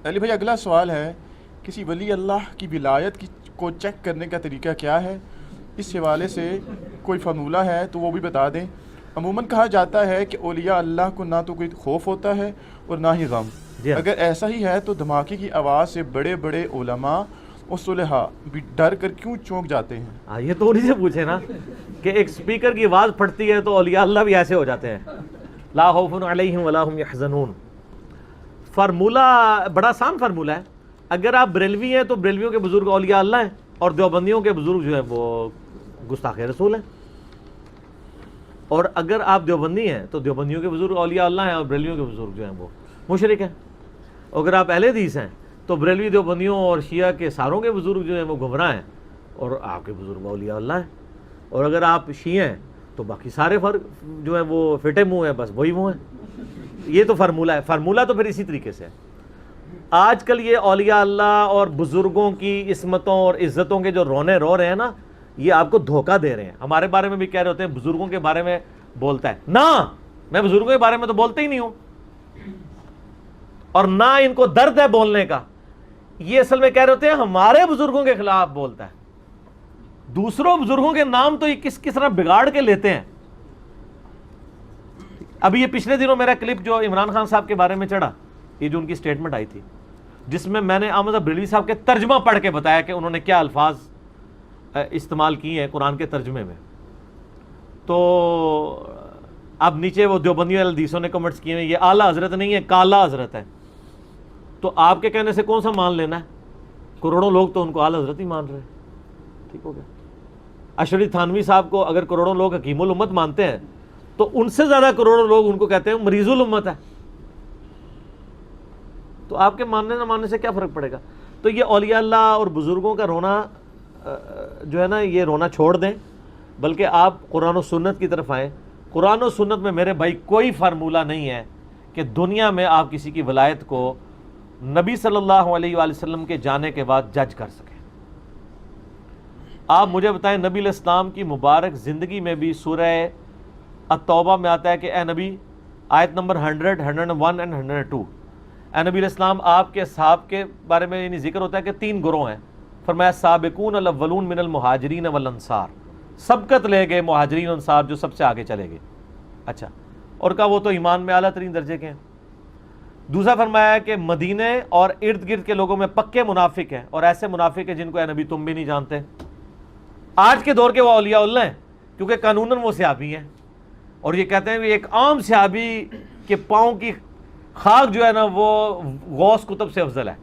علی بھائی اگلا سوال ہے، کسی ولی اللہ کی ولایت کو چیک کرنے کا طریقہ کیا ہے؟ اس حوالے سے کوئی فارمولہ ہے تو وہ بھی بتا دیں۔ عموماً کہا جاتا ہے کہ اولیاء اللہ کو نہ تو کوئی خوف ہوتا ہے اور نہ ہی غم۔ اگر ایسا ہی ہے تو دھماکے کی آواز سے بڑے بڑے علماء اور صلحاء بھی ڈر کر کیوں چونک جاتے ہیں؟ یہ تو انہی سے پوچھے نا کہ ایک سپیکر کی آواز پھٹتی ہے تو اولیاء اللہ بھی ایسے ہو جاتے ہیں، لا خوف علیہم ولا هم یحزنون۔ فارمولہ بڑا آسان فارمولہ ہے۔ اگر آپ بریلوی ہیں تو بریلویوں کے بزرگ اولیاء اللہ ہیں، اور دیوبندیوں کے بزرگ جو ہیں وہ گستاخ رسول ہیں۔ اور اگر آپ دیوبندی ہیں تو دیوبندیوں کے بزرگ اولیاء اللہ ہیں، اور بریلویوں کے بزرگ جو ہیں وہ مشرک ہیں۔ اگر آپ اہل حدیث ہیں تو بریلوی دیوبندیوں اور شیعہ کے ساروں کے بزرگ جو ہیں وہ گمراہ ہیں، اور آپ کے بزرگ اولیاء اللہ ہیں۔ اور اگر آپ شیعہ ہیں تو باقی سارے فرق جو ہیں وہ فٹے منہ ہیں، بس وہی منہ ہیں۔ یہ تو فارمولہ ہے۔ فارمولہ تو پھر اسی طریقے سے ہے۔ آج کل یہ اولیاء اللہ اور بزرگوں کی عصمتوں اور عزتوں کے جو رونے رو رہے ہیں نا، یہ آپ کو دھوکہ دے رہے ہیں۔ ہمارے بارے میں بھی کہہ رہے ہوتے ہیں بزرگوں کے بارے میں بولتا ہے، نہ میں بزرگوں کے بارے میں تو بولتا ہی نہیں ہوں، اور نہ ان کو درد ہے بولنے کا۔ یہ اصل میں کہہ رہے ہوتے ہیں ہمارے بزرگوں کے خلاف بولتا ہے۔ دوسروں بزرگوں کے نام تو یہ کس طرح بگاڑ کے لیتے ہیں۔ ابھی یہ پچھلے دنوں میرا کلپ جو عمران خان صاحب کے بارے میں چڑھا، یہ جو ان کی سٹیٹمنٹ آئی تھی، جس میں میں نے احمد بریلوی صاحب کے ترجمہ پڑھ کے بتایا کہ انہوں نے کیا الفاظ استعمال کیے ہیں قرآن کے ترجمے میں، تو اب نیچے وہ دیوبندی حدیثوں نے کمنٹس کیے ہیں یہ اعلیٰ حضرت نہیں ہے، کالا حضرت ہے۔ تو آپ کے کہنے سے کون سا مان لینا ہے؟ کروڑوں لوگ تو ان کو اعلیٰ حضرت ہی مان رہے ہیں۔ ٹھیک ہو گیا۔ اشرف تھانوی صاحب کو اگر کروڑوں لوگ حکیم الامت مانتے ہیں تو ان سے زیادہ کروڑوں لوگ ان کو کہتے ہیں مریض الامت ہے۔ تو آپ کے ماننے نہ ماننے سے کیا فرق پڑے گا؟ تو یہ اولیاء اللہ اور بزرگوں کا رونا جو ہے نا، یہ رونا چھوڑ دیں، بلکہ آپ قرآن و سنت کی طرف آئیں۔ قرآن و سنت میں میرے بھائی کوئی فارمولہ نہیں ہے کہ دنیا میں آپ کسی کی ولایت کو نبی صلی اللہ علیہ وآلہ وسلم کے جانے کے بعد جج کر سکیں۔ آپ مجھے بتائیں، نبی علیہ السلام کی مبارک زندگی میں بھی سورہ التوبہ میں آتا ہے کہ اے نبی، آیت نمبر 100، 101 اور 102، اے نبی علیہ السلام آپ کے اصحاب کے بارے میں یعنی ذکر ہوتا ہے کہ 3 گروہ ہیں۔ فرمایا سابقون الاولون من المہاجرین والانصار، سبقت لے گئے مہاجرین و انصار جو سب سے آگے چلے گئے۔ اچھا، اور کہا وہ تو ایمان میں اعلیٰ ترین درجے کے ہیں۔ دوسرا فرمایا کہ مدینے اور ارد گرد کے لوگوں میں پکے منافق ہیں، اور ایسے منافق ہیں جن کو اے نبی تم بھی نہیں جانتے۔ آج کے دور کے وہ اولیاء اللہ ہیں کیونکہ قانوناً وہ صحابی ہیں، اور یہ کہتے ہیں کہ ایک عام صحابی کے پاؤں کی خاک جو ہے نا وہ غوث کتب سے افضل ہے۔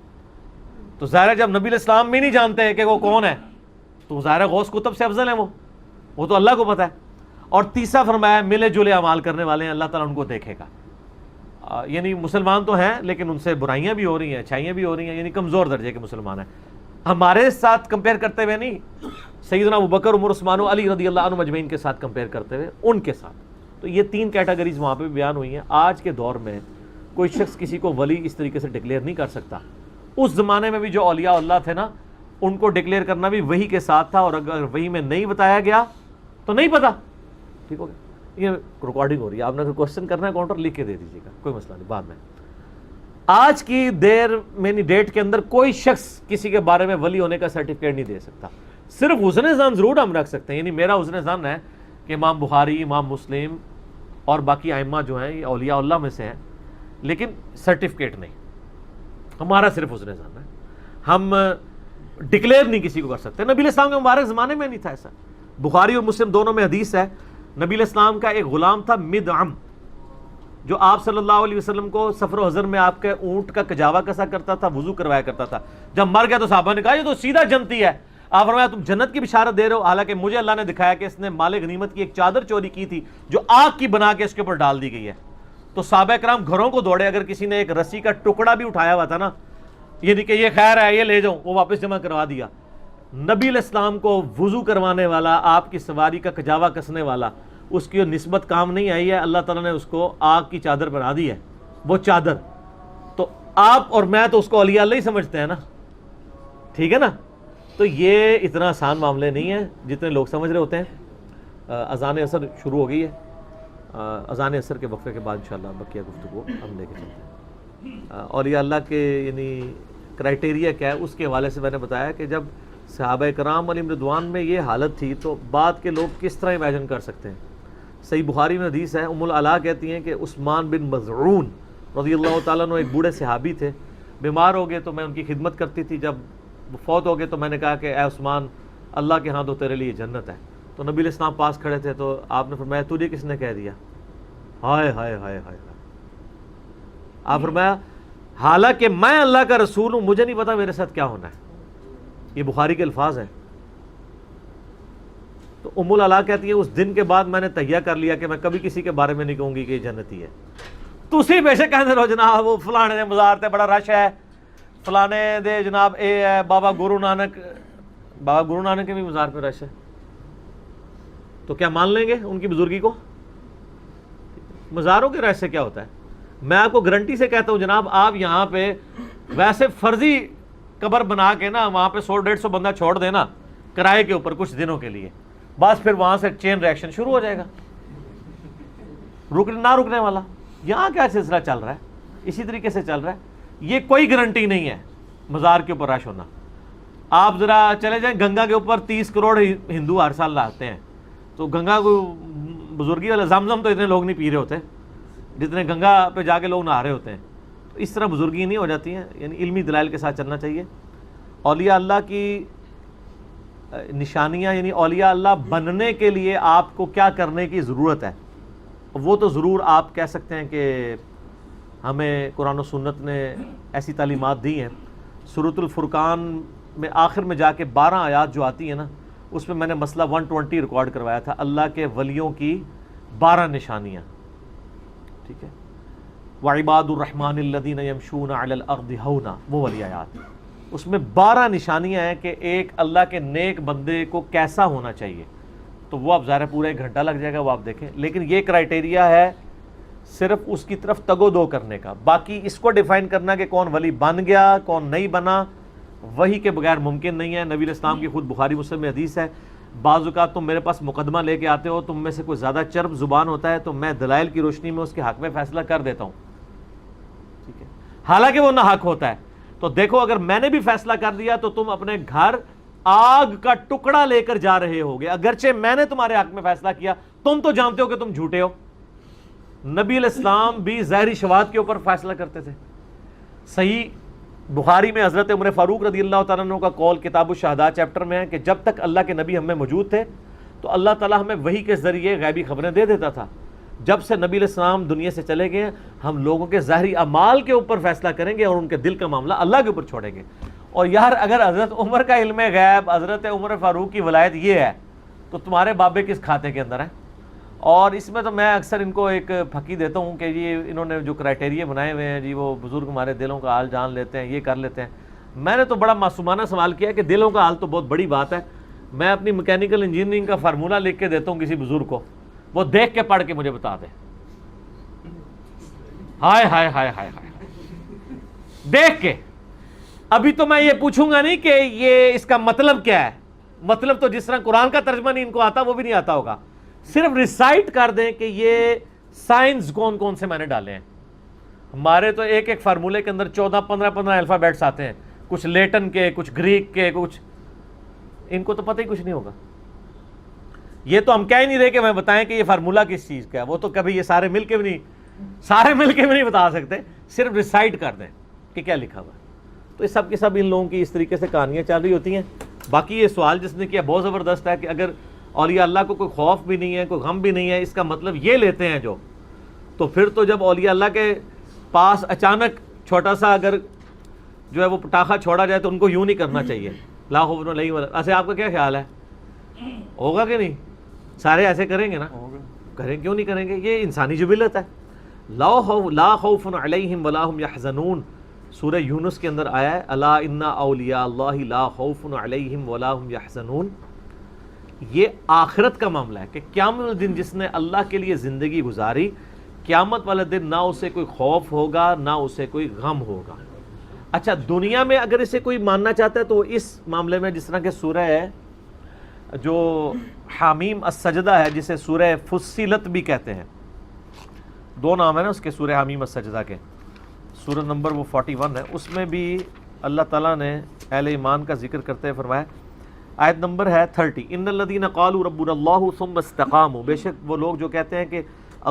تو ظاہر ہے جب نبی علیہ السلام بھی نہیں جانتے ہیں کہ وہ کون ہے تو ظاہر ہے غوث کتب سے افضل ہیں وہ تو اللہ کو پتہ ہے۔ اور تیسرا فرمایا ملے جلے اعمال کرنے والے ہیں، اللہ تعالیٰ ان کو دیکھے گا۔ یعنی مسلمان تو ہیں لیکن ان سے برائیاں بھی ہو رہی ہیں، اچھائیاں بھی ہو رہی ہیں، یعنی کمزور درجے کے مسلمان ہیں۔ ہمارے ساتھ کمپیئر کرتے ہوئے نہیں، سیدنا ابوبکر، عمر، عثمان و علی رضی اللہ عنہ مجمعین کے ساتھ کمپیئر کرتے ہوئے ان کے ساتھ۔ تو یہ 3 کیٹیگریز وہاں پہ بیان ہوئی ہیں۔ آج کے دور میں کوئی شخص کسی کو ولی اس طریقے سے ڈکلیئر نہیں کر سکتا۔ اس زمانے میں بھی جو اولیاء اللہ تھے نا، ان کو ڈکلیئر کرنا بھی وحی کے ساتھ تھا، اور اگر وحی میں نہیں بتایا گیا تو نہیں پتا۔ ٹھیک ہو گیا۔ یہ ریکارڈنگ ہو رہی ہے، آپ نے اگر کوشچن کرنا ہے کاؤنٹر لکھ کے دے دیجیے گا، کوئی مسئلہ نہیں، بعد میں۔ آج کی دیر میں ڈیٹ کے اندر کوئی شخص کسی کے بارے میں ولی ہونے کا سرٹیفکیٹ نہیں دے سکتا۔ صرف حسن ظن ضرور ہم رکھ سکتے ہیں، یعنی میرا حسن ظن ہے کہ امام بخاری، امام مسلم اور باقی ائمہ جو ہیں یہ اولیاء اللہ میں سے ہیں، لیکن سرٹیفکیٹ نہیں، ہمارا صرف حسن ظن ہے۔ ہم ڈکلیئر نہیں کسی کو کر سکتے۔ نبی علیہ السلام کے مبارک زمانے میں نہیں تھا ایسا۔ بخاری اور مسلم دونوں میں حدیث ہے، نبی علیہ السلام کا ایک غلام تھا مدعم، جو آپ صلی اللہ علیہ وسلم کو سفر و حضر میں آپ کے اونٹ کا کجاوا کسا کرتا تھا، وضو کروایا کرتا تھا۔ جب مر گیا تو صحابہ نے کہا یہ تو سیدھا جنتی ہے۔ آپ فرمایا تم جنت کی بشارت دے رہے ہو، حالانکہ مجھے اللہ نے دکھایا کہ اس نے مال غنیمت کی ایک چادر چوری کی تھی جو آگ کی بنا کے اس کے اوپر ڈال دی گئی ہے۔ تو صحابہ کرام گھروں کو دوڑے، اگر کسی نے ایک رسی کا ٹکڑا بھی اٹھایا ہوا تھا نا، یہ نہیں کہ یہ خیر ہے یہ لے جاؤں، وہ واپس جمع کروا دیا۔ نبی علیہ السلام کو وضو کروانے والا، آپ کی سواری کا کجاوا کسنے والا، اس کی نسبت کام نہیں آئی ہے، اللہ تعالیٰ نے اس کو آگ کی چادر بنا دی ہے، وہ چادر۔ تو آپ اور میں تو اس کو اولیاء اللہ ہی سمجھتے ہیں نا، ٹھیک ہے نا۔ تو یہ اتنا آسان معاملے نہیں ہے جتنے لوگ سمجھ رہے ہوتے ہیں۔ اذان عصر شروع ہو گئی ہے، اذان عصر کے وقفے کے بعد انشاءاللہ بقیہ گفتگو ہم لے کے چلتے ہیں۔ اولیاء اللہ کے یعنی کرائٹیریا کیا ہے اس کے حوالے سے میں نے بتایا کہ جب صحابہ کرام علیہم رضوان میں یہ حالت تھی تو بعد کے لوگ کس طرح امیجن کر سکتے ہیں. صحیح بخاری میں حدیث ہے، ام العلا کہتی ہیں کہ عثمان بن مظعون رضی اللہ تعالیٰ عنہ ایک بوڑھے صحابی تھے، بیمار ہو گئے تو میں ان کی خدمت کرتی تھی، جب وہ فوت ہو گئے تو میں نے کہا کہ اے عثمان اللہ کے ہاں تو تیرے لیے جنت ہے. تو نبی علیہ السلام پاس کھڑے تھے تو آپ نے فرمایا تجھے کس نے کہہ دیا؟ ہائے ہائے ہائے ہائے. آپ فرمایا حالانکہ میں اللہ کا رسول ہوں، مجھے نہیں پتا میرے ساتھ کیا ہونا ہے. یہ بخاری کے الفاظ ہیں. تو ام العلا کہتی ہے اس دن کے بعد میں نے تہیہ کر لیا کہ میں کبھی کسی کے بارے میں نہیں کہوں گی کہ یہ جنتی ہے. تسی بے شک کہندے رہو جناب وہ فلانے دے مزار تے بڑا رش ہے، فلانے دے جناب اے ہے بابا گرو نانک کے بھی مزار پہ رش ہے. تو کیا مان لیں گے ان کی بزرگی کو؟ مزاروں کے رش سے کیا ہوتا ہے؟ میں آپ کو گارنٹی سے کہتا ہوں جناب آپ یہاں پہ ویسے فرضی قبر بنا کے نا وہاں پہ 100-150 بندہ چھوڑ دینا کرائے کے اوپر کچھ دنوں کے لیے، بس پھر وہاں سے چین ریئیکشن شروع ہو جائے گا نہ رکنے والا. یہاں کیا سلسلہ چل رہا ہے اسی طریقے سے چل رہا ہے. یہ کوئی گارنٹی نہیں ہے مزار کے اوپر رش ہونا. آپ ذرا چلے جائیں گنگا کے اوپر 30 کروڑ ہندو ہر سال نہاتے ہیں، تو گنگا کو بزرگی والا زمزم تو اتنے لوگ نہیں پی رہے ہوتے جتنے گنگا پہ جا کے لوگ نہا رہے ہوتے ہیں. تو اس طرح بزرگی نہیں ہو جاتی ہیں، یعنی علمی دلائل کے ساتھ چلنا چاہیے. اولیاء اللہ کی نشانیاں، یعنی اولیاء اللہ بننے کے لیے آپ کو کیا کرنے کی ضرورت ہے، وہ تو ضرور آپ کہہ سکتے ہیں کہ ہمیں قرآن و سنت نے ایسی تعلیمات دی ہیں. سورۃ الفرقان میں آخر میں جا کے 12 آیات جو آتی ہیں نا، اس میں نے مسئلہ 120 ریکارڈ کروایا تھا، اللہ کے ولیوں کی 12 نشانیاں. ٹھیک ہے، وعباد الرحمن الذین یمشون علی الارض ہونا، وہ والی آیات. اس میں 12 نشانیاں ہیں کہ ایک اللہ کے نیک بندے کو کیسا ہونا چاہیے. تو وہ اب ظاہر ہے پورا 1 گھنٹہ لگ جائے گا وہ آپ دیکھیں، لیکن یہ کرائٹیریا ہے صرف اس کی طرف تگو دو کرنے کا. باقی اس کو ڈیفائن کرنا کہ کون ولی بن گیا کون نہیں بنا وہی کے بغیر ممکن نہیں ہے. نبی علیہ السلام کی خود بخاری مسلم میں حدیث ہے، بعض اوقات تم میرے پاس مقدمہ لے کے آتے ہو، تم میں سے کوئی زیادہ چرب زبان ہوتا ہے تو میں دلائل کی روشنی میں اس کے حق میں فیصلہ کر دیتا ہوں. ٹھیک ہے، حالانکہ وہ ناحق ہوتا ہے. تو دیکھو اگر میں نے بھی فیصلہ کر دیا تو تم اپنے گھر آگ کا ٹکڑا لے کر جا رہے ہوگے، اگرچہ میں نے تمہارے حق میں فیصلہ کیا. تم تو جانتے ہو کہ تم جھوٹے ہو. نبی علیہ السلام بھی ظاہری شواہد کے اوپر فیصلہ کرتے تھے. صحیح بخاری میں حضرت عمر فاروق رضی اللہ تعالیٰ عنہ کا قول کتاب الشہداء چیپٹر میں ہے کہ جب تک اللہ کے نبی ہم میں موجود تھے تو اللہ تعالیٰ ہمیں وحی کے ذریعے غیبی خبریں دے دیتا تھا. جب سے نبی علیہ السلام دنیا سے چلے گئے ہم لوگوں کے ظاہری اعمال کے اوپر فیصلہ کریں گے اور ان کے دل کا معاملہ اللہ کے اوپر چھوڑیں گے. اور یار اگر حضرت عمر کا علم غیب، حضرت عمر فاروق کی ولایت یہ ہے تو تمہارے بابے کس کھاتے کے اندر ہیں؟ اور اس میں تو میں اکثر ان کو ایک پھکی دیتا ہوں کہ جی انہوں نے جو کرائٹیریا بنائے ہوئے ہیں، جی وہ بزرگ ہمارے دلوں کا حال جان لیتے ہیں، یہ کر لیتے ہیں. میں نے تو بڑا معصومانہ سوال کیا کہ دلوں کا حال تو بہت بڑی بات ہے. میں اپنی میکینیکل انجینئرنگ کا فارمولہ لکھ کے دیتا ہوں کسی بزرگ کو، وہ دیکھ کے پڑھ کے مجھے بتا دے. ہائے ہائے ہائے ہائے ہائے دیکھ کے. ابھی تو میں یہ پوچھوں گا نہیں کہ یہ اس کا مطلب کیا ہے. مطلب تو جس طرح قرآن کا ترجمہ نہیں ان کو آتا وہ بھی نہیں آتا ہوگا. صرف ریسائٹ کر دیں کہ یہ سائنس کون کون سے میں نے ڈالے ہیں. ہمارے تو ایک ایک فارمولے کے اندر 14-15 الفابیٹس آتے ہیں، کچھ لیٹن کے، کچھ گریک کے، کچھ ان کو تو پتہ ہی کچھ نہیں ہوگا. یہ تو ہم کہہ ہی نہیں رہے کہ میں بتائیں کہ یہ فارمولہ کس چیز کا ہے، وہ تو کبھی یہ سارے مل کے بھی نہیں بتا سکتے. صرف ریسائٹ کر دیں کہ کیا لکھا ہوا ہے. تو اس سب کے سب ان لوگوں کی اس طریقے سے کہانیاں چل رہی ہوتی ہیں. باقی یہ سوال جس نے کیا بہت زبردست ہے کہ اگر اولیاء اللہ کو کوئی خوف بھی نہیں ہے، کوئی غم بھی نہیں ہے، اس کا مطلب یہ لیتے ہیں جو، تو پھر تو جب اولیاء اللہ کے پاس اچانک چھوٹا سا اگر جو ہے وہ پٹاخہ چھوڑا جائے تو ان کو یوں نہیں کرنا چاہیے لا خوف علیہم ولا. ایسے آپ کا کیا خیال ہے، ہوگا کہ نہیں؟ سارے ایسے کریں گے نا؟ کریں، کیوں نہیں کریں گے؟ یہ انسانی جبلت ہے. لا خوف علیہم ولا هم یحزنون سورہ یونس کے اندر آیا ہے، الا ان اولیاء اللہ لا خوف علیہم ولا هم یحزنون. یہ آخرت کا معاملہ ہے کہ قیامت والے دن جس نے اللہ کے لیے زندگی گزاری، قیامت والے دن نہ اسے کوئی خوف ہوگا نہ اسے کوئی غم ہوگا. اچھا دنیا میں اگر اسے کوئی ماننا چاہتا ہے تو اس معاملے میں جس طرح کہ سورہ ہے جو حامیم السجدہ ہے، جسے سورہ فصلت بھی کہتے ہیں، 2 نام ہے نا اس کے سورہ حامیم السجدہ کے. سورہ نمبر وہ 41 ہے، اس میں بھی اللہ تعالیٰ نے اہل ایمان کا ذکر کرتے ہوئے فرمایا، آیت نمبر ہے 30، ان الذین قالوا ربنا اللہ ثم استقاموا، بے شک وہ لوگ جو کہتے ہیں کہ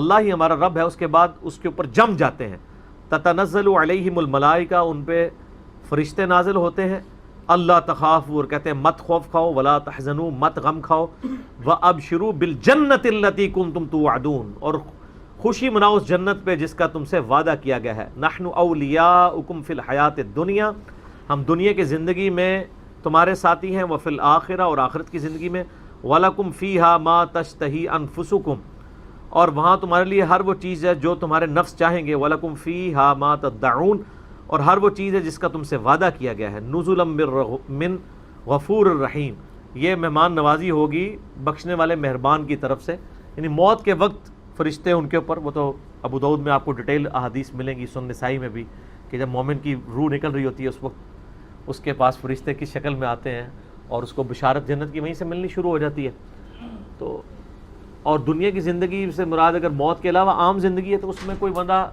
اللہ ہی ہمارا رب ہے، اس کے بعد اس کے اوپر جم جاتے ہیں، تتنزل علیہم الملائکہ، ان پہ فرشتے نازل ہوتے ہیں، اللہ تخافوا، اور کہتے ہیں مت خوف کھاؤ، ولا تحزنوا، مت غم کھاؤ، وابشروا بالجنۃ التی کنتم توعدون، اور خوشی مناؤ اس جنت پہ جس کا تم سے وعدہ کیا گیا ہے، نحن اولیاؤکم فی الحیات الدنیا، ہم دنیا کی زندگی میں تمہارے ساتھی ہیں، وفی الآخرہ، اور آخرت کی زندگی میں، وَلَكُمْ فِيهَا مَا تَشْتَهِي أَنفُسُكُمْ، اور وہاں تمہارے لیے ہر وہ چیز ہے جو تمہارے نفس چاہیں گے، وَلَكُمْ فِيهَا مَا تَدَّعُونَ، اور ہر وہ چیز ہے جس کا تم سے وعدہ کیا گیا ہے، نُزُلًا مِّن غَفُورٍ الرحیم، یہ مہمان نوازی ہوگی بخشنے والے مہربان کی طرف سے، یعنی موت کے وقت فرشتے ان کے اوپر، وہ تو ابو داؤد میں آپ کو ڈیٹیل احادیث ملیں گی، سنن نسائی میں بھی، کہ جب مومن کی روح نکل رہی ہوتی ہے اس وقت اس کے پاس فرشتے کی شکل میں آتے ہیں اور اس کو بشارت جنت کی وہیں سے ملنی شروع ہو جاتی ہے۔ تو اور دنیا کی زندگی سے مراد اگر موت کے علاوہ عام زندگی ہے تو اس میں کوئی بندہ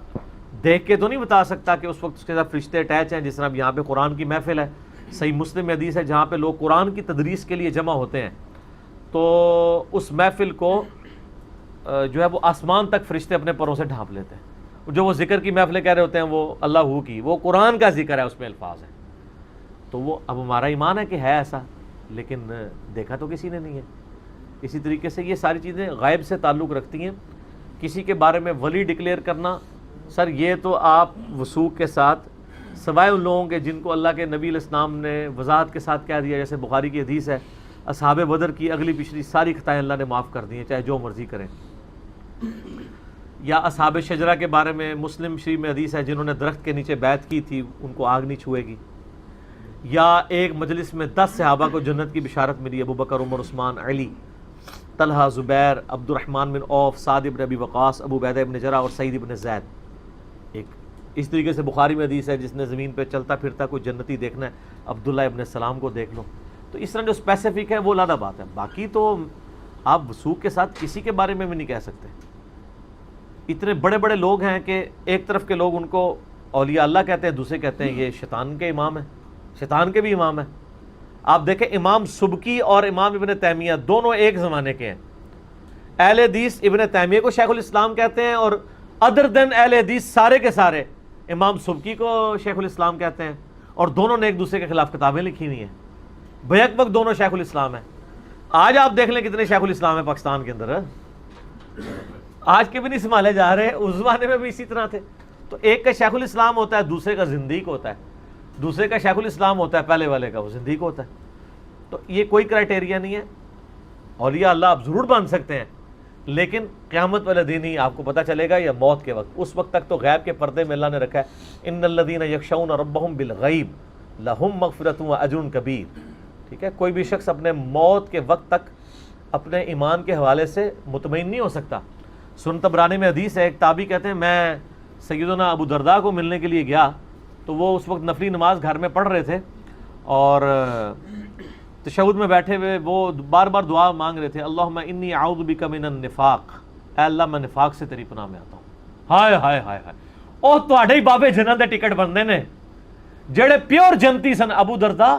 دیکھ کے تو نہیں بتا سکتا کہ اس وقت اس کے ساتھ فرشتے اٹیچ ہیں، جس طرح یہاں پہ قرآن کی محفل ہے، صحیح مسلم میں حدیث ہے جہاں پہ لوگ قرآن کی تدریس کے لیے جمع ہوتے ہیں، تو اس محفل کو جو ہے وہ آسمان تک فرشتے اپنے پروں سے ڈھانپ لیتے ہیں، جو وہ ذکر کی محفلیں کہہ رہے ہوتے ہیں وہ اللہ ہو کی، وہ قرآن کا ذکر ہے، اس میں الفاظ ہیں، تو وہ اب ہمارا ایمان ہے کہ ہے ایسا، لیکن دیکھا تو کسی نے نہیں ہے۔ اسی طریقے سے یہ ساری چیزیں غیب سے تعلق رکھتی ہیں۔ کسی کے بارے میں ولی ڈکلیئر کرنا، سر یہ تو آپ وثوق کے ساتھ، سوائے ان لوگوں کے جن کو اللہ کے نبی علیہ السلام نے وضاحت کے ساتھ کہہ دیا، جیسے بخاری کی حدیث ہے، اصحاب بدر کی اگلی پچھلی ساری خطائیں اللہ نے معاف کر دی ہیں، چاہے جو مرضی کریں، یا اصحاب شجرہ کے بارے میں مسلم شریف میں حدیث ہے جنہوں نے درخت کے نیچے بیعت کی تھی ان کو آگ نہیں چھوئے گی، یا ایک مجلس میں 10 صحابہ کو جنت کی بشارت ملی، ابو بکر، عمر، عثمان، علی، طلحہ، زبیر، عبد الرحمن بن عوف، سعد بن ابی وقاص، ابو عبیدہ بن جرح اور سعید بن زید۔ ایک اس طریقے سے بخاری میں حدیث ہے جس نے زمین پہ چلتا پھرتا کوئی جنتی دیکھنا ہے عبداللہ ابن السلام کو دیکھ لو۔ تو اس طرح جو اسپیسیفک ہے وہ علیحدہ بات ہے، باقی تو آپ وثوق کے ساتھ کسی کے بارے میں بھی نہیں کہہ سکتے۔ اتنے بڑے بڑے لوگ ہیں کہ ایک طرف کے لوگ ان کو اولیاء اللہ کہتے ہیں، دوسرے کہتے ہیں یہ شیطان کے امام ہیں، شیطان کے بھی امام ہیں۔ آپ دیکھیں امام سبکی اور امام ابن تیمیہ دونوں ایک زمانے کے ہیں۔ اہل حدیث ابن تیمیہ کو شیخ الاسلام کہتے ہیں، اور ادر دین اہل حدیث سارے کے سارے امام سبکی کو شیخ الاسلام کہتے ہیں، اور دونوں نے ایک دوسرے کے خلاف کتابیں لکھی ہوئی ہیں، بیک وقت دونوں شیخ الاسلام ہیں۔ آج آپ دیکھ لیں کتنے شیخ الاسلام ہیں پاکستان کے اندر، آج کے بھی نہیں سنبھالے جا رہے، اس زمانے میں بھی اسی طرح تھے۔ تو ایک کا شیخ الاسلام ہوتا ہے، دوسرے کا زندیق ہوتا ہے، دوسرے کا شیخ الاسلام ہوتا ہے، پہلے والے کا وہ زندیق ہوتا ہے۔ تو یہ کوئی کرائٹیریا نہیں ہے، اولیاء اللہ آپ ضرور بن سکتے ہیں، لیکن قیامت والے دن ہی آپ کو پتہ چلے گا، یا موت کے وقت، اس وقت تک تو غیب کے پردے میں اللہ نے رکھا ہے، ان الذین یخشون ربہم بالغیب لہم مغفرۃ واجر کبیر۔ ٹھیک ہے، کوئی بھی شخص اپنے موت کے وقت تک اپنے ایمان کے حوالے سے مطمئن نہیں ہو سکتا۔ سنن طبرانی میں حدیث ہے، ایک تابعی کہتے ہیں میں سیدنا ابو درداء کو ملنے کے لیے گیا، تو وہ اس وقت نفلی نماز گھر میں پڑھ رہے تھے، اور تشہد میں بیٹھے ہوئے وہ بار بار دعا مانگ رہے تھے، اللہم انی اعوذ بک من النفاق، اے اللہ میں نفاق سے تیری پناہ میں آتا ہوں۔ ہائے ہائے ہائے ہائے، او تواڈے ہی بابے جنت دے ٹکٹ بننے نے، جڑے پیور جنتی سن۔ ابو درداء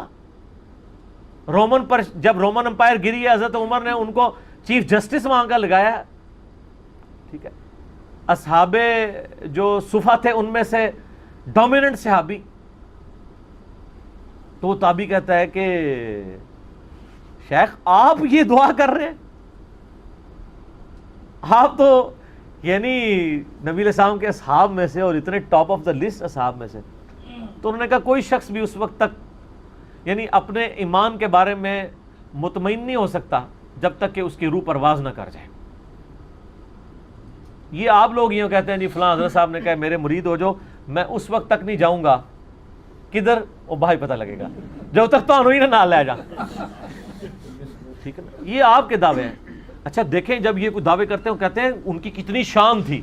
رومن پر جب رومن امپائر گری ہے، حضرت عمر نے ان کو چیف جسٹس وہاں کا لگایا ہے۔ ٹھیک ہے، اصحاب جو صفہ تھے ان میں سے ڈومیننٹ صحابی، تو وہ تابعی کہتا ہے کہ شیخ آپ یہ دعا کر رہے ہیں، آپ تو یعنی نبی علیہ السلام کے اصحاب میں سے اور اتنے ٹاپ آف دا لسٹ اصحاب میں سے۔ تو انہوں نے کہا کوئی شخص بھی اس وقت تک یعنی اپنے ایمان کے بارے میں مطمئن نہیں ہو سکتا جب تک کہ اس کی روح پرواز نہ کر جائے۔ یہ آپ لوگ یوں کہتے ہیں جی فلاں حضرت صاحب نے کہا میرے مرید ہو جو، میں اس وقت تک نہیں جاؤں گا، کدھر وہ بھائی پتہ لگے گا، جب تک تو ہی نہ لے جا۔ ٹھیک ہے نا، یہ آپ کے دعوے ہیں۔ اچھا دیکھیں جب یہ کوئی دعوے کرتے ہیں کہتے ہیں ان کی کتنی شان تھی،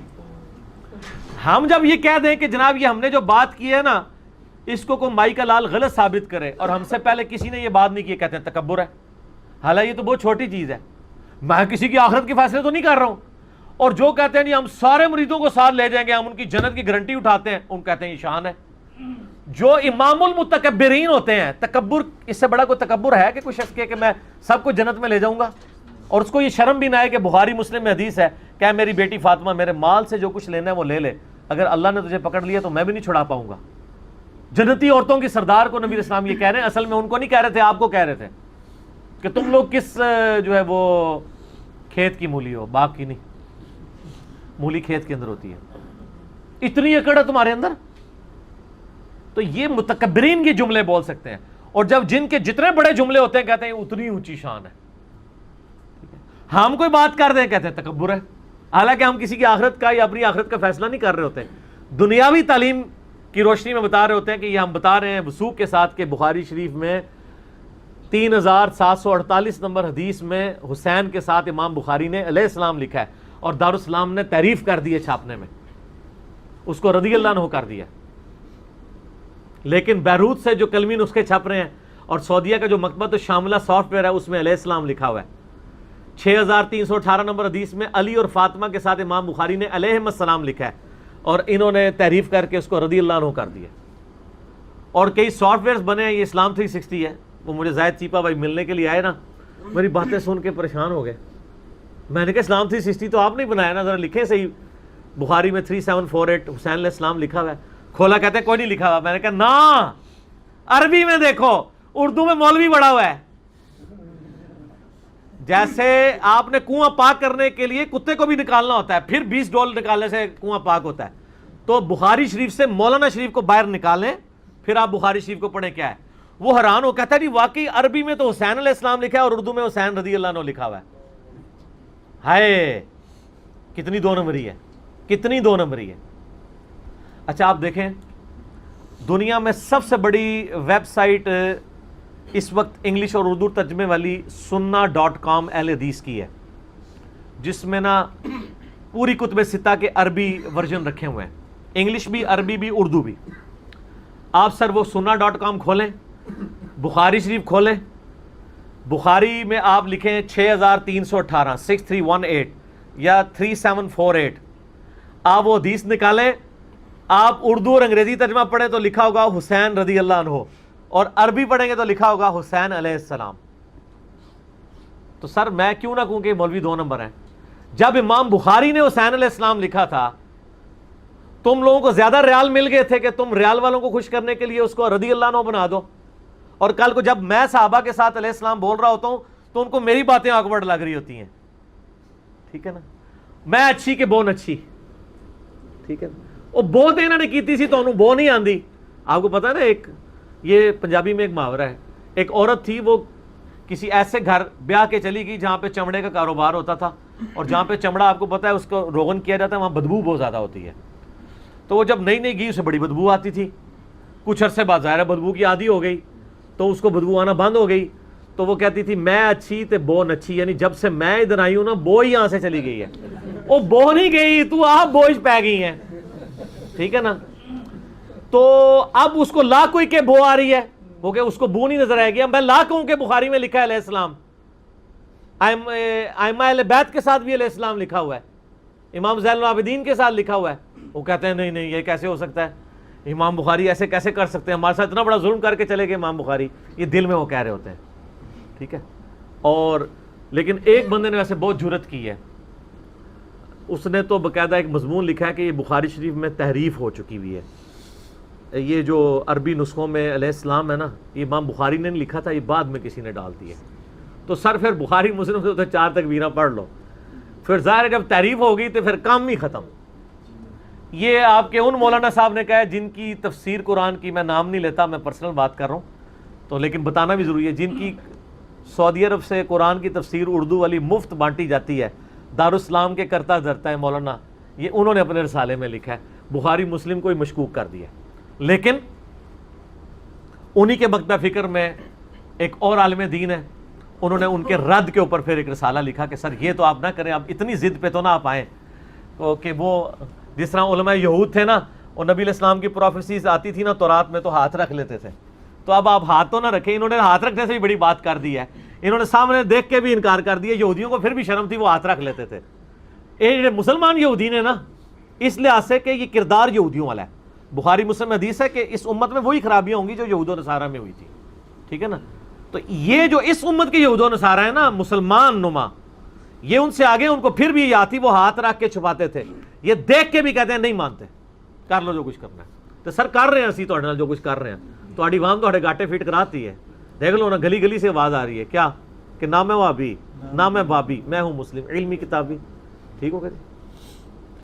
ہم جب یہ کہہ دیں کہ جناب یہ ہم نے جو بات کی ہے نا اس کو کوئی مائی کا لال غلط ثابت کرے اور ہم سے پہلے کسی نے یہ بات نہیں کی، کہتے ہیں تکبر ہے، حالانکہ یہ تو بہت چھوٹی چیز ہے، میں کسی کی آخرت کے فیصلے تو نہیں کر رہا ہوں، اور جو کہتے ہیں نہیں ہم سارے مریدوں کو ساتھ لے جائیں گے, ہم ان کی جنت کی گارنٹی اٹھاتے ہیں, ان کہتے ہیں یہ شان ہے. جو امام المتکبرین ہوتے ہیں, تکبر, اس سے بڑا کوئی تکبر ہے کہ کوئی شخص کہ میں سب کو جنت میں لے جاؤں گا, اور اس کو یہ شرم بھی نہ آئے کہ بخاری مسلم میں حدیث ہے کہ میری بیٹی فاطمہ میرے مال سے جو کچھ لینا ہے وہ لے لے, اگر اللہ نے تجھے پکڑ لیا تو میں بھی نہیں چھڑا پاؤں گا. جنتی عورتوں کی سردار کو نبی اسلام یہ کہہ رہے ہیں, اصل میں ان کو نہیں کہہ رہے تھے, آپ کو کہہ رہے تھے کہ تم لوگ کس جو ہے وہ کھیت کی مولی ہو, باغ کی نہیں, مولی کھیت کے اندر ہوتی ہے, اتنی اکڑ ہے تمہارے اندر. تو یہ متکبرین کے جملے بول سکتے ہیں, اور جب جن کے جتنے بڑے جملے ہوتے ہیں کہتے ہیں اتنی اونچی شان ہے. ہم کوئی بات کر دیں کہتے ہیں تکبر ہے, حالانکہ ہم کسی کی آخرت کا یا اپنی آخرت کا فیصلہ نہیں کر رہے ہوتے, دنیاوی تعلیم کی روشنی میں بتا رہے ہوتے ہیں کہ یہ ہم بتا رہے ہیں وثوق کے ساتھ کہ بخاری شریف میں 3748 نمبر حدیث میں حسین کے ساتھ امام بخاری نے علیہ السلام لکھا ہے, اور دارالسلام نے تعریف کر دی ہے چھاپنے میں, اس کو رضی اللہ عنہ کر دیا. لیکن بیروت سے جو کلمی نسخے چھپ رہے ہیں اور سعودیہ کا جو مکتبۃ الشاملہ سافٹ ویئر ہے اس میں علیہ السلام لکھا ہوا ہے. 6318 نمبر حدیث میں علی اور فاطمہ کے ساتھ امام بخاری نے علیہم السلام لکھا ہے, اور انہوں نے تعریف کر کے اس کو رضی اللہ عنہ کر دیا. اور کئی سافٹ ویئرز بنے ہیں, یہ اسلام 360 ہے, وہ مجھے زاہد چیپا بھائی ملنے کے لیے آئے نا, میری باتیں سن کے پریشان ہو گئے. میں نے کہا اسلام 360 تو آپ نہیں بنایا نا, ذرا لکھیں صحیح. بخاری میں 3748 حسین علیہ السلام لکھا ہوا ہے. کھولا, کہتے ہیں کوئی نہیں لکھا ہوا. میں نے کہا نا, عربی میں دیکھو, اردو میں مولوی بڑا ہوا ہے. جیسے آپ نے کنواں پاک کرنے کے لیے کتے کو بھی نکالنا ہوتا ہے, پھر 20 ڈول نکالنے سے کنواں پاک ہوتا ہے, تو بخاری شریف سے مولانا شریف کو باہر نکالیں پھر آپ بخاری شریف کو پڑھیں. کیا ہے وہ حیران ہو, کہتا ہے جی واقعی عربی میں تو حسین علیہ السلام لکھا ہے اور اردو میں حسین رضی اللہ عنہ لکھا ہوا ہے. ہائے کتنی دو نمبری ہے, کتنی دو نمبری ہے. اچھا آپ دیکھیں, دنیا میں سب سے بڑی ویب سائٹ اس وقت انگلش اور اردو ترجمے والی sunna.com اہل حدیث کی ہے, جس میں نا پوری کتب ستہ کے عربی ورژن رکھے ہوئے ہیں, انگلش بھی, عربی بھی, اردو بھی. آپ سر وہ sunna.com کھولیں, بخاری شریف کھولیں, بخاری میں آپ لکھیں 6318 6318 یا 3748, آپ وہ حدیث نکالیں, آپ اردو اور انگریزی ترجمہ پڑھیں تو لکھا ہوگا حسین رضی اللہ عنہ, اور عربی پڑھیں گے تو لکھا ہوگا حسین علیہ السلام. تو سر میں کیوں نہ کہوں کہ مولوی 2 نمبر ہیں. جب امام بخاری نے حسین علیہ السلام لکھا تھا, تم لوگوں کو زیادہ ریال مل گئے تھے کہ تم ریال والوں کو خوش کرنے کے لیے اس کو رضی اللہ عنہ بنا دو, اور کل کو جب میں صحابہ کے ساتھ علیہ السلام بول رہا ہوتا ہوں تو ان کو میری باتیں آکورڈ لگ رہی ہوتی ہیں. ٹھیک ہے نا, میں اچھی کہ بون اچھی, ٹھیک ہے نا, وہ بو تو انہوں نے کیتی سی تو انہوں بو نہیں آندی. آپ کو پتا ہے نا, ایک یہ پنجابی میں ایک محاورہ ہے, ایک عورت تھی وہ کسی ایسے گھر بیاہ کے چلی گئی جہاں پہ چمڑے کا کاروبار ہوتا تھا, اور جہاں پہ چمڑا آپ کو پتا ہے اس کو روغن کیا جاتا ہے, وہاں بدبو بہت زیادہ ہوتی ہے. تو وہ جب نئی نئی گئی اسے بڑی بدبو آتی تھی, کچھ عرصے بعد ظاہر بدبو کی عادی ہو گئی تو اس کو بدبو آنا بند ہو گئی. تو وہ کہتی تھی میں اچھی تے بو نچھی, یعنی جب سے میں ادھر آئی ہوں نا بو ہی یہاں سے چلی گئی ہے, وہ بو نہیں گئی, تو آپ بوجھ پہ گئی ہیں. ٹھیک ہے نا, تو اب اس کو لا کوئی کہ بو آ رہی ہے, وہ کہ اس کو بو نہیں نظر آئے گی. میں لا کہوں کہ بخاری میں لکھا ہے علیہ السلام, ائمہ اہل بیت کے ساتھ بھی علیہ السلام لکھا ہوا ہے, امام زین العابدین کے ساتھ لکھا ہوا ہے. وہ کہتے ہیں نہیں نہیں یہ کیسے ہو سکتا ہے, امام بخاری ایسے کیسے کر سکتے ہیں, ہمارے ساتھ اتنا بڑا ظلم کر کے چلے گئے امام بخاری. یہ دل میں وہ کہہ رہے ہوتے ہیں. ٹھیک ہے, اور لیکن ایک بندے نے ویسے بہت جرت کی ہے, اس نے تو باقاعدہ ایک مضمون لکھا ہے کہ یہ بخاری شریف میں تحریف ہو چکی ہوئی ہے. یہ جو عربی نسخوں میں علیہ السلام ہے نا, یہ امام بخاری نے نہیں لکھا تھا, یہ بعد میں کسی نے ڈال دی ہے. تو سر پھر بخاری مسلم سے تو 4 تکبیریں پڑھ لو, پھر ظاہر ہے جب تحریف ہوگی تو پھر کام ہی ختم. یہ آپ کے ان مولانا صاحب نے کہا ہے جن کی تفسیر قرآن کی, میں نام نہیں لیتا, میں پرسنل بات کر رہا ہوں, تو لیکن بتانا بھی ضروری ہے, جن کی سعودی عرب سے قرآن کی تفسیر اردو والی مفت بانٹی جاتی ہے, دارالسلام کے کرتا دھرتا ہے مولانا, یہ انہوں نے اپنے رسالے میں لکھا ہے بخاری مسلم کو ہی مشکوک کر دیا. لیکن انہی کے مکتبہ فکر میں ایک اور عالم دین ہے, انہوں نے ان کے رد کے اوپر پھر ایک رسالہ لکھا کہ سر یہ تو آپ نہ کریں, آپ اتنی ضد پہ تو نہ آپ آئیں کہ وہ جس طرح علماء یہود تھے نا, اور نبی علیہ السلام کی پروفیسیز آتی تھی نا تورات میں تو ہاتھ رکھ لیتے تھے, تو اب آپ ہاتھ تو نہ رکھیں. انہوں نے ہاتھ رکھنے سے بھی بڑی بات کر دی ہے, انہوں نے سامنے دیکھ کے بھی انکار کر دیا. یہودیوں کو پھر بھی شرم تھی, وہ ہاتھ رکھ لیتے تھے. یہ مسلمان یہودی نے نا اس لحاظ سے کہ یہ کردار یہودیوں والا ہے. بخاری مسلم میں حدیث ہے کہ اس امت میں وہی خرابیاں ہوں گی جو یہود و نصارہ میں ہوئی تھی. ٹھیک ہے نا. تو یہ جو اس امت کے یہود و نصارہ ہیں نا مسلمان نما, یہ ان سے آگے, ان کو پھر بھی یہ آتی وہ ہاتھ رکھ کے چھپاتے تھے, یہ دیکھ کے بھی کہتے ہیں نہیں مانتے, کر لو جو کچھ کرنا ہے. تو سر کر رہے ہیں اسی تہاڈے نال جو کچھ کر رہے ہیں, تہاڈی عوام تہاڈے گاٹے فٹ کراتی ہے. دیکھ لو نا گلی گلی سے آواز آ رہی ہے کیا کہ نہ میں وہابی نہ میں بابی, میں ہوں مسلم علمی کتابی. ٹھیک ہو گیا جی.